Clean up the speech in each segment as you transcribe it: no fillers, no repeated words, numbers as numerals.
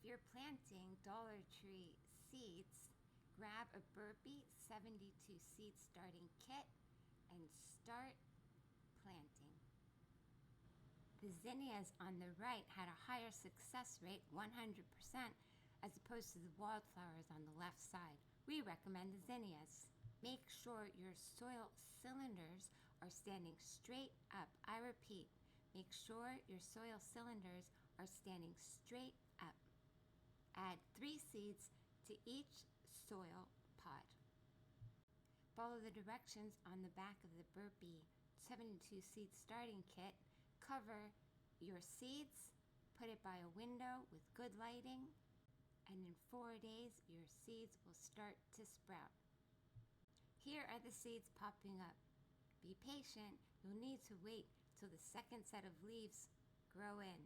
you're planting Dollar Tree seeds, grab a Burpee 72 seed starting kit and start planting. The zinnias on the right had a higher success rate, 100%, as opposed to the wildflowers on the left side. We recommend the zinnias. Make sure your soil cylinders are standing straight up. I repeat, make sure your soil cylinders are standing straight up. Add 3 seeds to each soil pod. Follow the directions on the back of the Burpee 72 seed starting kit. Cover your seeds, put it by a window with good lighting, and in 4 days your seeds will start to sprout. Here are the seeds popping up. Be patient, you'll need to wait till the second set of leaves grow in.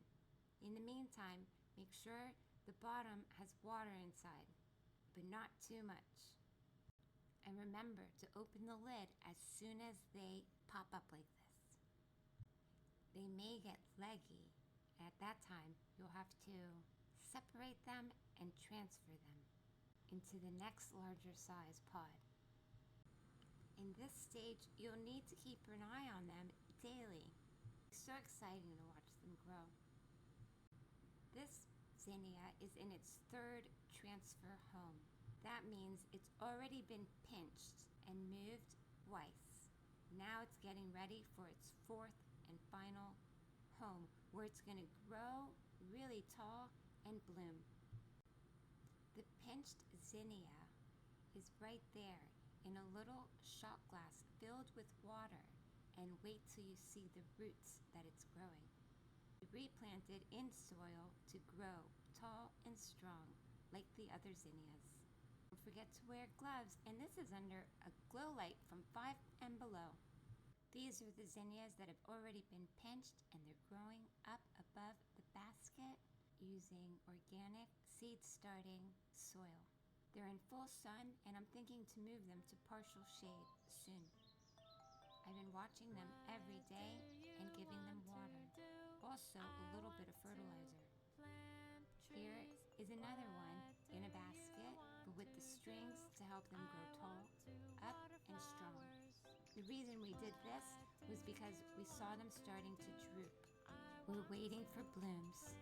In the meantime, make sure the bottom has water inside, but not too much. And remember to open the lid as soon as they pop up like this. They may get leggy. At that time, you'll have to separate them and transfer them into the next larger size pod. In this stage, you'll need to keep an eye on them daily. It's so exciting to watch them grow. This zinnia is in its 3rd transfer home. That means it's already been pinched and moved twice. Now it's getting ready for its 4th and final home, where it's going to grow really tall and bloom. The pinched zinnia is right there in a little shot glass filled with water, and wait till you see the roots that it's growing. Replanted in soil to grow tall and strong like the other zinnias. Don't forget to wear gloves, and this is under a glow light from 5 and below. These are the zinnias that have already been pinched, and they're growing up above the basket using organic seed starting soil. They're in full sun, and I'm thinking to move them to partial shade soon. I've been watching them every day and giving them water. Also, a little bit of fertilizer. Here is another one in a basket, but with the strings to help them grow tall, up, and strong. The reason we did this was because we saw them starting to droop. We're waiting for blooms.